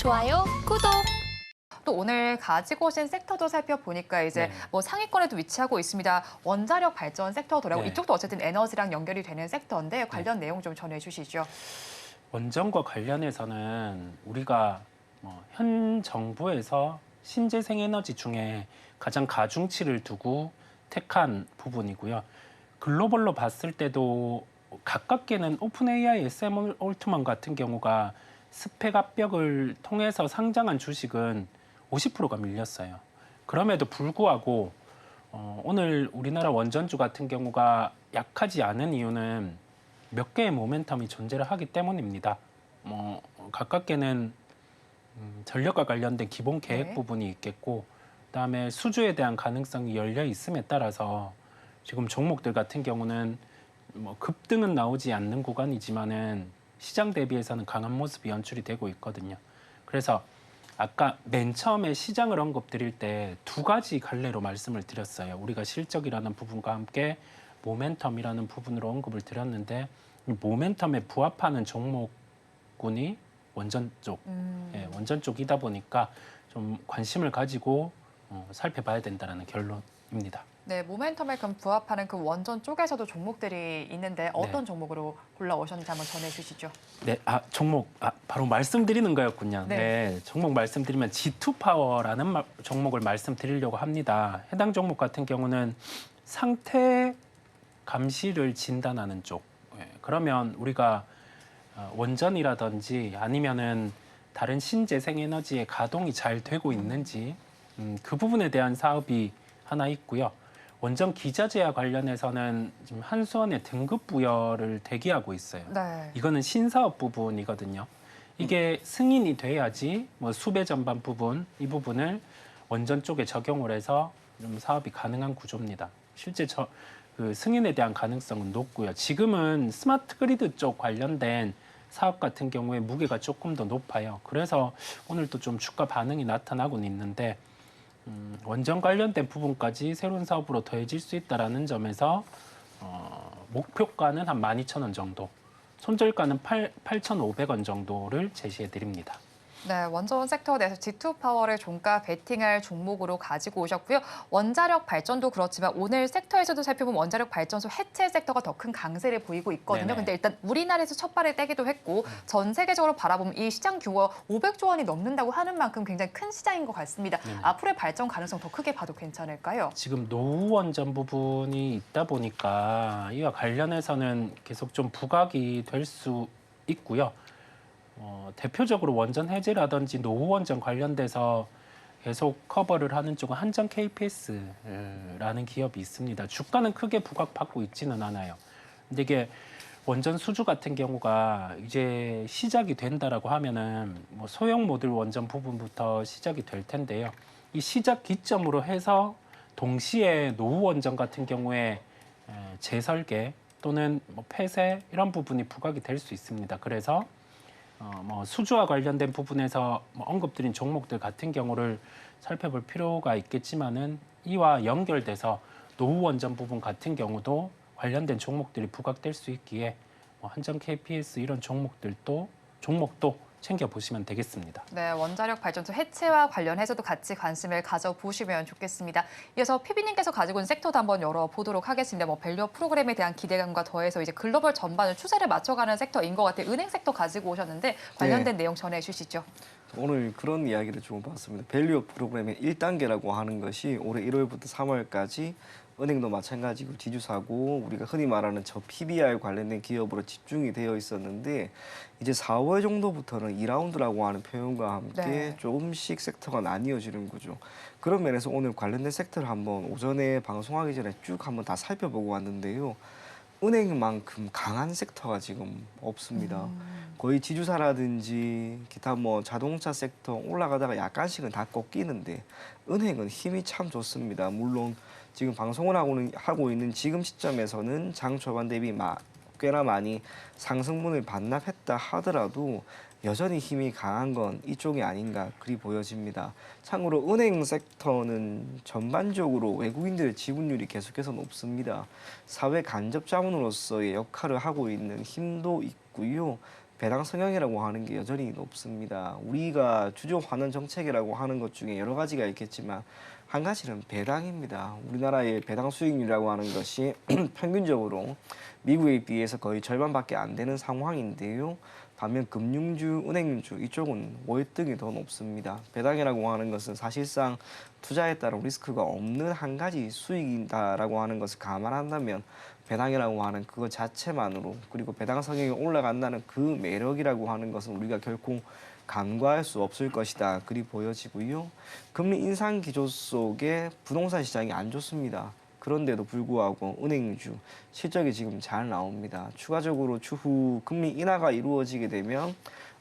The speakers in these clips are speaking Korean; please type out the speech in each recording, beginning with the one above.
좋아요, 구독. 또 오늘 가지고 오신 섹터도 살펴보니까 이제 네. 뭐 상위권에도 위치하고 있습니다. 원자력 발전 섹터더라고. 네. 이쪽도 어쨌든 에너지랑 연결이 되는 섹터인데 관련 내용 좀 전해주시죠. 원전과 관련해서는 우리가 현 정부에서 신재생 에너지 중에 가장 가중치를 두고 택한 부분이고요. 글로벌로 봤을 때도 가깝게는 오픈 AI, SM 올트먼 같은 경우가 스펙 압력을 통해서 상장한 주식은 50%가 밀렸어요. 그럼에도 불구하고 오늘 우리나라 원전주 같은 경우가 약하지 않은 이유는 몇 개의 모멘텀이 존재를 하기 때문입니다. 가깝게는 전력과 관련된 기본 계획 네. 부분이 있겠고, 그다음에 수주에 대한 가능성이 열려 있음에 따라서 지금 종목들 같은 경우는 급등은 나오지 않는 구간이지만은 시장 대비해서는 강한 모습이 연출이 되고 있거든요. 그래서 아까 맨 처음에 시장을 언급드릴 때 두 가지 갈래로 말씀을 드렸어요. 우리가 실적이라는 부분과 함께 모멘텀이라는 부분으로 언급을 드렸는데, 이 모멘텀에 부합하는 종목군이 원전 쪽, 원전 쪽이다 보니까 좀 관심을 가지고 살펴봐야 된다는 결론입니다. 네, 모멘텀에 그럼 부합하는 그 원전 쪽에서도 종목들이 있는데 어떤 종목으로 골라오셨는지 한번 전해주시죠. 네, 종목 바로 말씀드리는 거였군요. 네. 네, 종목 말씀드리면 G2 파워라는 종목을 말씀드리려고 합니다. 해당 종목 같은 경우는 상태 감시를 진단하는 쪽. 그러면 우리가 원전이라든지 아니면은 다른 신재생 에너지의 가동이 잘 되고 있는지 그 부분에 대한 사업이 하나 있고요. 원전 기자재와 관련해서는 지금 한수원의 등급 부여를 대기하고 있어요. 네. 이거는 신사업 부분이거든요. 이게 승인이 돼야지 수배 전반 부분, 이 부분을 원전 쪽에 적용을 해서 좀 사업이 가능한 구조입니다. 실제 그 승인에 대한 가능성은 높고요. 지금은 스마트 그리드 쪽 관련된 사업 같은 경우에 무게가 조금 더 높아요. 그래서 오늘 또 좀 주가 반응이 나타나고는 있는데, 원전 관련된 부분까지 새로운 사업으로 더해질 수 있다는 점에서 목표가는 한 12,000원 정도, 손절가는 8,500원 정도를 제시해 드립니다. 네, 원전 섹터에 대해서 G2 파워를 종가 베팅할 종목으로 가지고 오셨고요. 원자력 발전도 그렇지만 오늘 섹터에서도 살펴보면 원자력 발전소 해체 섹터가 더 큰 강세를 보이고 있거든요. 네네. 근데 일단 우리나라에서 첫 발을 떼기도 했고 전 세계적으로 바라보면 이 시장 규모가 500조 원이 넘는다고 하는 만큼 굉장히 큰 시장인 것 같습니다. 네네. 앞으로의 발전 가능성 더 크게 봐도 괜찮을까요? 지금 노후 원전 부분이 있다 보니까 이와 관련해서는 계속 좀 부각이 될 수 있고요. 대표적으로 원전 해제라든지 노후 원전 관련돼서 계속 커버를 하는 쪽은 한전 KPS라는 기업이 있습니다. 주가는 크게 부각받고 있지는 않아요. 근데 이게 원전 수주 같은 경우가 이제 시작이 된다라고 하면은 소형 모듈 원전 부분부터 시작이 될 텐데요. 이 시작 기점으로 해서 동시에 노후 원전 같은 경우에 재설계 또는 폐쇄 이런 부분이 부각이 될 수 있습니다. 그래서 수주와 관련된 부분에서 언급드린 종목들 같은 경우를 살펴볼 필요가 있겠지만은 이와 연결돼서 노후 원전 부분 같은 경우도 관련된 종목들이 부각될 수 있기에 한전 KPS 이런 종목도 챙겨보시면 되겠습니다. 네, 원자력 발전소 해체와 관련해서도 같이 관심을 가져보시면 좋겠습니다. 이어서 PB님께서 가지고 있는 섹터도 한번 열어보도록 하겠습니다. 밸류어 프로그램에 대한 기대감과 더해서 이제 글로벌 전반을 추세를 맞춰가는 섹터인 것 같아요. 은행 섹터 가지고 오셨는데 관련된 내용 전해주시죠. 오늘 그런 이야기를 좀 봤습니다. 밸류업 프로그램의 1단계라고 하는 것이 올해 1월부터 3월까지 은행도 마찬가지고 지주사고 우리가 흔히 말하는 저 PBR 관련된 기업으로 집중이 되어 있었는데 이제 4월 정도부터는 2라운드라고 하는 표현과 함께 조금씩 섹터가 나뉘어지는 거죠. 그런 면에서 오늘 관련된 섹터를 한번 오전에 방송하기 전에 쭉 한번 다 살펴보고 왔는데요. 은행만큼 강한 섹터가 지금 없습니다. 거의 지주사라든지 기타 자동차 섹터 올라가다가 약간씩은 다 꺾이는데 은행은 힘이 참 좋습니다. 물론 지금 방송을 하고 있는 지금 시점에서는 장 초반 대비 꽤나 많이 상승분을 반납했다 하더라도 여전히 힘이 강한 건 이쪽이 아닌가 그리 보여집니다. 참고로 은행 섹터는 전반적으로 외국인들의 지분율이 계속해서 높습니다. 사회 간접 자본으로서의 역할을 하고 있는 힘도 있고요. 배당 성향이라고 하는 게 여전히 높습니다. 우리가 주조 환원 정책이라고 하는 것 중에 여러 가지가 있겠지만 한 가지는 배당입니다. 우리나라의 배당 수익률이라고 하는 것이 평균적으로 미국에 비해서 거의 절반밖에 안 되는 상황인데요. 반면 금융주, 은행주 이쪽은 월등히 더 높습니다. 배당이라고 하는 것은 사실상 투자에 따른 리스크가 없는 한 가지 수익이다라고 하는 것을 감안한다면 배당이라고 하는 그것 자체만으로, 그리고 배당 성향이 올라간다는 그 매력이라고 하는 것은 우리가 결코 간과할 수 없을 것이다, 그리 보여지고요. 금리 인상 기조 속에 부동산 시장이 안 좋습니다. 그런데도 불구하고 은행주 실적이 지금 잘 나옵니다. 추가적으로 추후 금리 인하가 이루어지게 되면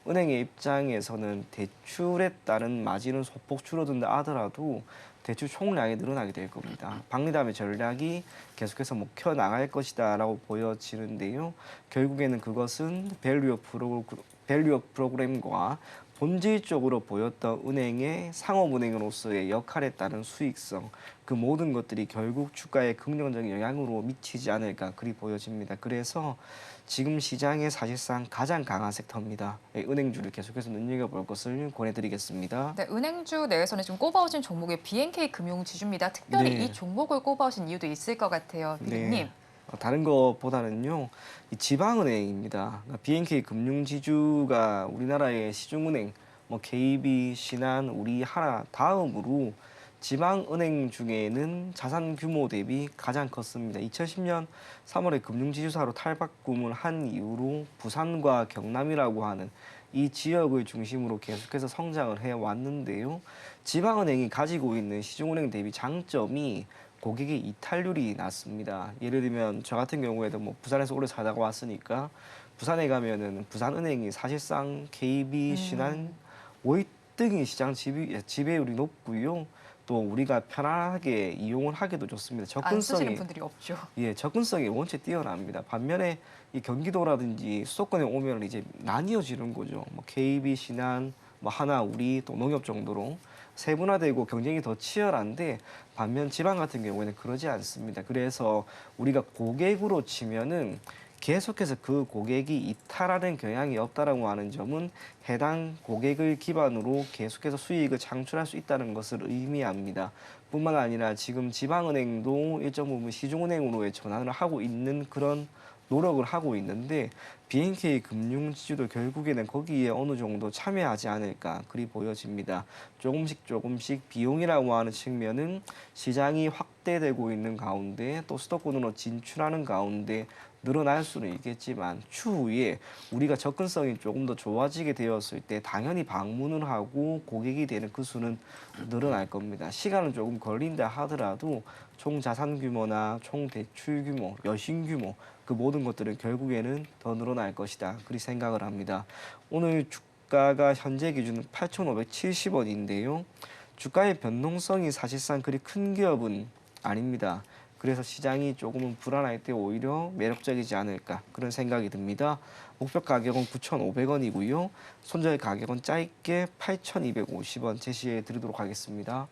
은행의 입장에서는 대출에 따른 마진은 소폭 줄어든다 하더라도 대출 총량이 늘어나게 될 겁니다. 박리담의 전략이 계속해서 먹혀 나갈 것이다라고 보여지는데요. 결국에는 그것은 밸류 업 프로그램과 본질적으로 보였던 은행의 상업은행으로서의 역할에 따른 수익성, 그 모든 것들이 결국 주가에 긍정적인 영향으로 미치지 않을까, 그리 보여집니다. 그래서 지금 시장에 사실상 가장 강한 섹터입니다. 은행주를 계속해서 눈여겨볼 것을 권해드리겠습니다. 네, 은행주 내에서는 지금 꼽아오신 종목이 BNK 금융지주입니다. 특별히 네. 이 종목을 꼽아오신 이유도 있을 것 같아요, 피디님. 다른 것보다는요, 이 지방은행입니다. 그러니까 BNK 금융지주가 우리나라의 시중은행, 뭐 KB, 신한, 우리하나 다음으로 지방은행 중에는 자산 규모 대비 가장 컸습니다. 2010년 3월에 금융지주사로 탈바꿈을 한 이후로 부산과 경남이라고 하는 이 지역을 중심으로 계속해서 성장을 해왔는데요. 지방은행이 가지고 있는 시중은행 대비 장점이 고객의 이탈률이 낮습니다. 예를 들면 저 같은 경우에도 뭐 부산에서 오래 살다가 왔으니까 부산에 가면은 부산은행이 사실상 KB, 신한 월등히 시장 지배율이 높고요. 또 우리가 편안하게 이용을 하기도 좋습니다. 안 쓰시는 접근성이 분들이 없죠. 접근성이 원체 뛰어납니다. 반면에 이 경기도라든지 수도권에 오면 이제 나뉘어지는 거죠. 뭐 KB, 신한, 뭐 하나, 우리, 또 농협 정도로 세분화되고 경쟁이 더 치열한데, 반면 지방 같은 경우에는 그러지 않습니다. 그래서 우리가 고객으로 치면은 계속해서 그 고객이 이탈하는 경향이 없다라고 하는 점은 해당 고객을 기반으로 계속해서 수익을 창출할 수 있다는 것을 의미합니다. 뿐만 아니라 지금 지방은행도 일정 부분 시중은행으로의 전환을 하고 있는 그런 노력을 하고 있는데, BNK 금융지주도 결국에는 거기에 어느 정도 참여하지 않을까, 그리 보여집니다. 조금씩 비용이라고 하는 측면은 시장이 확대되고 있는 가운데 또 수도권으로 진출하는 가운데 늘어날 수는 있겠지만, 추후에 우리가 접근성이 조금 더 좋아지게 되었을 때 당연히 방문을 하고 고객이 되는 그 수는 늘어날 겁니다. 시간은 조금 걸린다 하더라도 총 자산 규모나 총 대출 규모, 여신 규모, 그 모든 것들은 결국에는 더 늘어날 것이다, 그리 생각을 합니다. 오늘 주가가 현재 기준 8,570원인데요. 주가의 변동성이 사실상 그리 큰 기업은 아닙니다. 그래서 시장이 조금은 불안할 때 오히려 매력적이지 않을까, 그런 생각이 듭니다. 목표 가격은 9,500원이고요. 손절 가격은 짧게 8,250원 제시해 드리도록 하겠습니다.